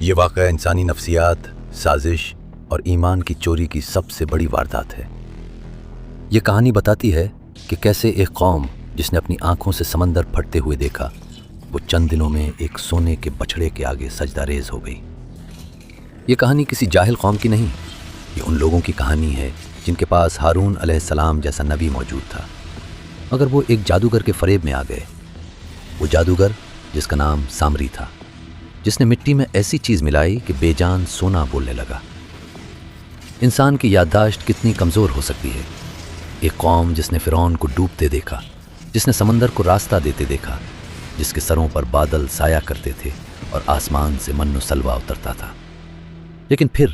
یہ واقعہ انسانی نفسیات، سازش اور ایمان کی چوری کی سب سے بڑی واردات ہے۔ یہ کہانی بتاتی ہے کہ کیسے ایک قوم جس نے اپنی آنکھوں سے سمندر پھٹتے ہوئے دیکھا، وہ چند دنوں میں ایک سونے کے بچھڑے کے آگے سجدہ ریز ہو گئی۔ یہ کہانی کسی جاہل قوم کی نہیں، یہ ان لوگوں کی کہانی ہے جن کے پاس ہارون علیہ السلام جیسا نبی موجود تھا، مگر وہ ایک جادوگر کے فریب میں آ گئے۔ وہ جادوگر جس کا نام سامری تھا، جس نے مٹی میں ایسی چیز ملائی کہ بے جان سونا بولنے لگا۔ انسان کی یادداشت کتنی کمزور ہو سکتی ہے۔ ایک قوم جس نے فرعون کو ڈوبتے دیکھا، جس نے سمندر کو راستہ دیتے دیکھا، جس کے سروں پر بادل سایہ کرتے تھے اور آسمان سے من و سلوہ اترتا تھا، لیکن پھر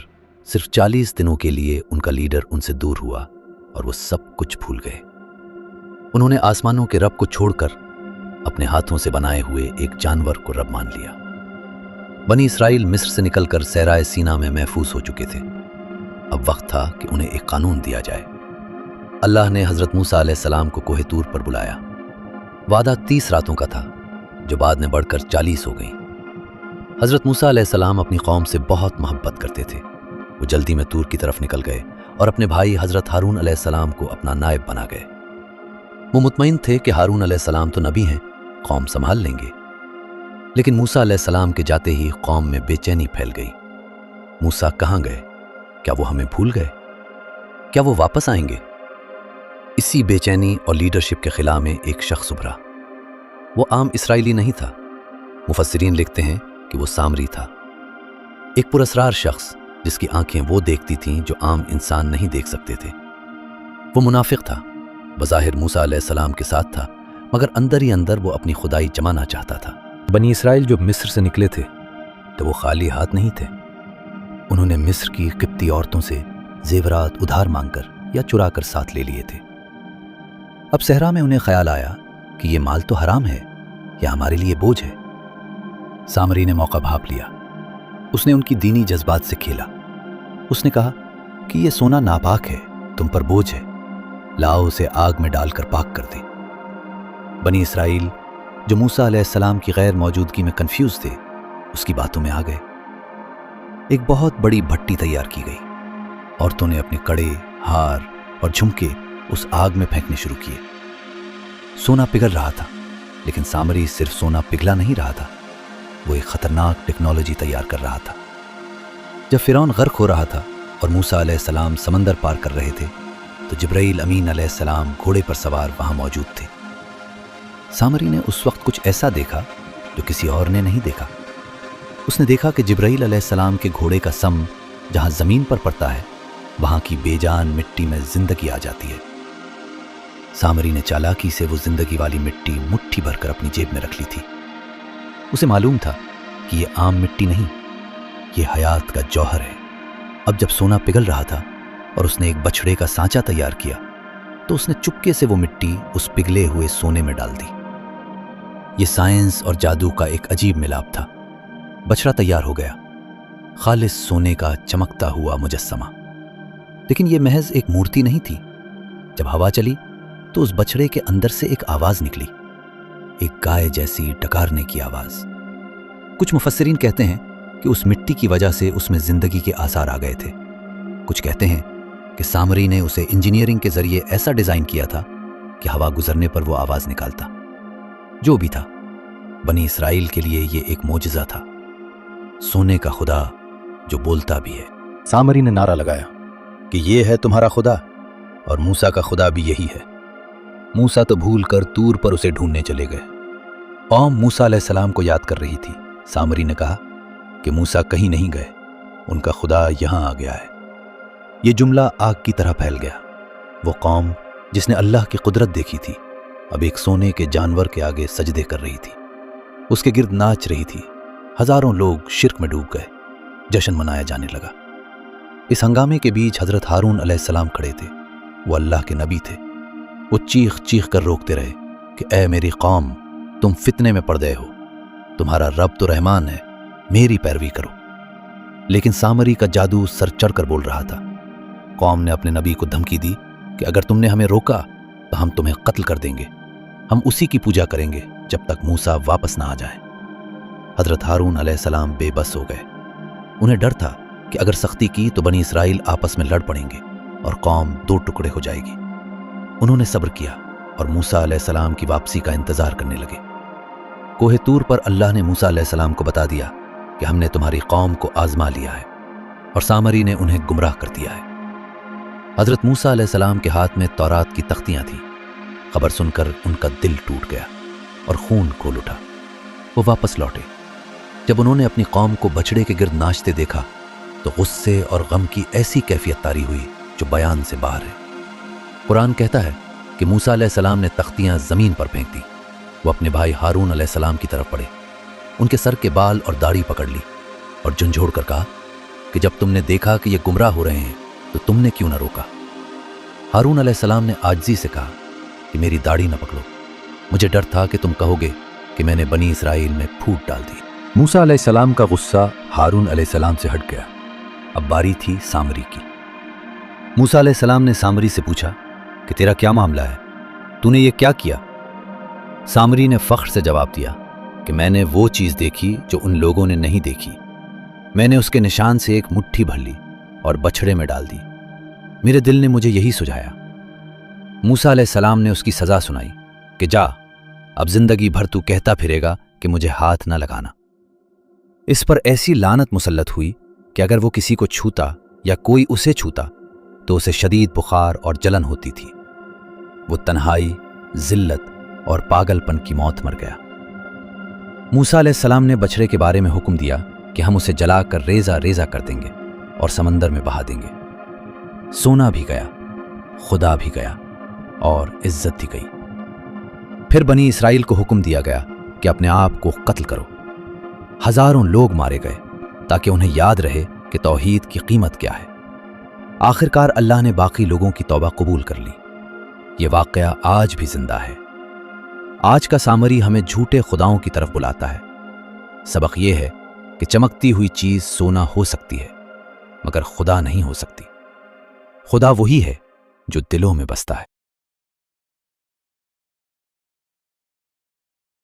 صرف 40 دنوں کے لیے ان کا لیڈر ان سے دور ہوا اور وہ سب کچھ بھول گئے۔ انہوں نے آسمانوں کے رب کو چھوڑ کر اپنے ہاتھوں سے بنائے ہوئے ایک جانور کو رب مان لیا۔ بنی اسرائیل مصر سے نکل کر صحرائے سینا میں محفوظ ہو چکے تھے۔ اب وقت تھا کہ انہیں ایک قانون دیا جائے۔ اللہ نے حضرت موسیٰ علیہ السلام کو کوہ طور پر بلایا۔ وعدہ 30 راتوں کا تھا، جو بعد میں بڑھ کر 40 ہو گئیں۔ حضرت موسیٰ علیہ السلام اپنی قوم سے بہت محبت کرتے تھے۔ وہ جلدی میں طور کی طرف نکل گئے اور اپنے بھائی حضرت ہارون علیہ السلام کو اپنا نائب بنا گئے۔ وہ مطمئن تھے کہ ہارون علیہ السلام تو نبی ہیں، قوم سنبھال لیں گے۔ لیکن موسیٰ علیہ السلام کے جاتے ہی قوم میں بے چینی پھیل گئی۔ موسیٰ کہاں گئے؟ کیا وہ ہمیں بھول گئے؟ کیا وہ واپس آئیں گے؟ اسی بے چینی اور لیڈرشپ کے خلا میں ایک شخص ابھرا۔ وہ عام اسرائیلی نہیں تھا۔ مفسرین لکھتے ہیں کہ وہ سامری تھا، ایک پراسرار شخص جس کی آنکھیں وہ دیکھتی تھیں جو عام انسان نہیں دیکھ سکتے تھے۔ وہ منافق تھا، بظاہر موسیٰ علیہ السلام کے ساتھ تھا، مگر اندر ہی اندر وہ اپنی خدائی جمانا چاہتا تھا۔ بنی اسرائیل جو مصر سے نکلے تھے تو وہ خالی ہاتھ نہیں تھے۔ انہوں نے مصر کی قبطی عورتوں سے زیورات ادھار مانگ کر یا چرا کر ساتھ لے لیے تھے۔ اب صحرا میں انہیں خیال آیا کہ یہ مال تو حرام ہے یا ہمارے لیے بوجھ ہے۔ سامری نے موقع بھانپ لیا۔ اس نے ان کی دینی جذبات سے کھیلا۔ اس نے کہا کہ یہ سونا ناپاک ہے، تم پر بوجھ ہے، لاؤ اسے آگ میں ڈال کر پاک کر دیں۔ بنی اسرائیل جو موسیٰ علیہ السلام کی غیر موجودگی میں کنفیوز تھے، اس کی باتوں میں آ گئے۔ ایک بہت بڑی بھٹی تیار کی گئی۔ عورتوں نے اپنے کڑے، ہار اور جھمکے اس آگ میں پھینکنے شروع کیے۔ سونا پگھل رہا تھا، لیکن سامری صرف سونا پگھلا نہیں رہا تھا، وہ ایک خطرناک ٹیکنالوجی تیار کر رہا تھا۔ جب فرعون غرق ہو رہا تھا اور موسیٰ علیہ السلام سمندر پار کر رہے تھے تو جبرائیل امین علیہ السلام گھوڑے پر سوار وہاں موجود تھے۔ سامری نے اس وقت کچھ ایسا دیکھا جو کسی اور نے نہیں دیکھا۔ اس نے دیکھا کہ جبرائیل علیہ السلام کے گھوڑے کا سم جہاں زمین پر پڑتا ہے، وہاں کی بے جان مٹی میں زندگی آ جاتی ہے۔ سامری نے چالاکی سے وہ زندگی والی مٹی مٹھی بھر کر اپنی جیب میں رکھ لی تھی۔ اسے معلوم تھا کہ یہ عام مٹی نہیں، یہ حیات کا جوہر ہے۔ اب جب سونا پگھل رہا تھا اور اس نے ایک بچھڑے کا سانچہ تیار کیا تو اس نے چپکے سے وہ مٹی اس پگھلے ہوئے سونے میں ڈال دی۔ یہ سائنس اور جادو کا ایک عجیب ملاپ تھا۔ بچھڑا تیار ہو گیا، خالص سونے کا چمکتا ہوا مجسمہ۔ لیکن یہ محض ایک مورتی نہیں تھی۔ جب ہوا چلی تو اس بچھڑے کے اندر سے ایک آواز نکلی، ایک گائے جیسی ڈکارنے کی آواز۔ کچھ مفسرین کہتے ہیں کہ اس مٹی کی وجہ سے اس میں زندگی کے آثار آ گئے تھے۔ کچھ کہتے ہیں کہ سامری نے اسے انجینئرنگ کے ذریعے ایسا ڈیزائن کیا تھا کہ ہوا گزرنے پر وہ آواز نکالتا۔ جو بھی تھا، بنی اسرائیل کے لیے یہ ایک معجزہ تھا، سونے کا خدا جو بولتا بھی ہے۔ سامری نے نعرہ لگایا کہ یہ ہے تمہارا خدا، اور موسیٰ کا خدا بھی یہی ہے۔ موسیٰ تو بھول کر طور پر اسے ڈھونڈنے چلے گئے۔ قوم موسیٰ علیہ السلام کو یاد کر رہی تھی۔ سامری نے کہا کہ موسیٰ کہیں نہیں گئے، ان کا خدا یہاں آ گیا ہے۔ یہ جملہ آگ کی طرح پھیل گیا۔ وہ قوم جس نے اللہ کی قدرت دیکھی تھی، اب ایک سونے کے جانور کے آگے سجدے کر رہی تھی، اس کے گرد ناچ رہی تھی۔ ہزاروں لوگ شرک میں ڈوب گئے، جشن منایا جانے لگا۔ اس ہنگامے کے بیچ حضرت ہارون علیہ السلام کھڑے تھے۔ وہ اللہ کے نبی تھے۔ وہ چیخ چیخ کر روکتے رہے کہ اے میری قوم، تم فتنے میں پڑ گئے ہو، تمہارا رب تو رحمان ہے، میری پیروی کرو۔ لیکن سامری کا جادو سر چڑھ کر بول رہا تھا۔ قوم نے اپنے نبی کو دھمکی دی کہ اگر تم نے ہمیں روکا تو ہم تمہیں قتل کر دیں گے، ہم اسی کی پوجا کریں گے جب تک موسیٰ واپس نہ آ جائیں۔ حضرت ہارون علیہ السلام بے بس ہو گئے۔ انہیں ڈر تھا کہ اگر سختی کی تو بنی اسرائیل آپس میں لڑ پڑیں گے اور قوم دو ٹکڑے ہو جائے گی۔ انہوں نے صبر کیا اور موسیٰ علیہ السلام کی واپسی کا انتظار کرنے لگے۔ کوہ طور پر اللہ نے موسیٰ علیہ السلام کو بتا دیا کہ ہم نے تمہاری قوم کو آزما لیا ہے اور سامری نے انہیں گمراہ کر دیا ہے۔ حضرت موسیٰ علیہ السلام کے ہاتھ میں تورات کی تختیاں تھیں۔ خبر سن کر ان کا دل ٹوٹ گیا اور خون کھول اٹھا۔ وہ واپس لوٹے۔ جب انہوں نے اپنی قوم کو بچڑے کے گرد ناچتے دیکھا تو غصے اور غم کی ایسی کیفیت طاری ہوئی جو بیان سے باہر ہے۔ قرآن کہتا ہے کہ موسیٰ علیہ السلام نے تختیاں زمین پر پھینک دی۔ وہ اپنے بھائی ہارون علیہ السلام کی طرف بڑھے، ان کے سر کے بال اور داڑھی پکڑ لی اور جھنجھوڑ کر کہا کہ جب تم نے دیکھا کہ یہ گمراہ ہو رہے ہیں تو تم نے کیوں نہ روکا؟ ہارون علیہ السلام نے عاجزی سے کہا کہ میری داڑھی نہ پکڑو، مجھے ڈر تھا کہ تم کہو گے کہ میں نے بنی اسرائیل میں پھوٹ ڈال دی۔ موسیٰ علیہ السلام کا غصہ ہارون علیہ السلام سے ہٹ گیا۔ اب باری تھی سامری کی۔ موسیٰ علیہ السلام نے سامری سے پوچھا کہ تیرا کیا معاملہ ہے؟ تو نے یہ کیا کیا؟ سامری نے فخر سے جواب دیا کہ میں نے وہ چیز دیکھی جو ان لوگوں نے نہیں دیکھی۔ میں نے اس کے نشان سے ایک مٹھی بھر لی اور بچھڑے میں ڈال دی۔ میرے دل نے مجھے یہی سجھایا۔ موسیٰ علیہ السلام نے اس کی سزا سنائی کہ جا، اب زندگی بھر تو کہتا پھرے گا کہ مجھے ہاتھ نہ لگانا۔ اس پر ایسی لعنت مسلط ہوئی کہ اگر وہ کسی کو چھوتا یا کوئی اسے چھوتا تو اسے شدید بخار اور جلن ہوتی تھی۔ وہ تنہائی، ذلت اور پاگل پن کی موت مر گیا۔ موسیٰ علیہ السلام نے بچھڑے کے بارے میں حکم دیا کہ ہم اسے جلا کر ریزہ ریزہ کر دیں گے اور سمندر میں بہا دیں گے۔ سونا بھی گیا، خدا بھی گیا اور عزت بھی گئی۔ پھر بنی اسرائیل کو حکم دیا گیا کہ اپنے آپ کو قتل کرو۔ ہزاروں لوگ مارے گئے تاکہ انہیں یاد رہے کہ توحید کی قیمت کیا ہے۔ آخرکار اللہ نے باقی لوگوں کی توبہ قبول کر لی۔ یہ واقعہ آج بھی زندہ ہے۔ آج کا سامری ہمیں جھوٹے خداؤں کی طرف بلاتا ہے۔ سبق یہ ہے کہ چمکتی ہوئی چیز سونا ہو سکتی ہے مگر خدا نہیں ہو سکتی۔ خدا وہی ہے جو دلوں میں بستا ہے۔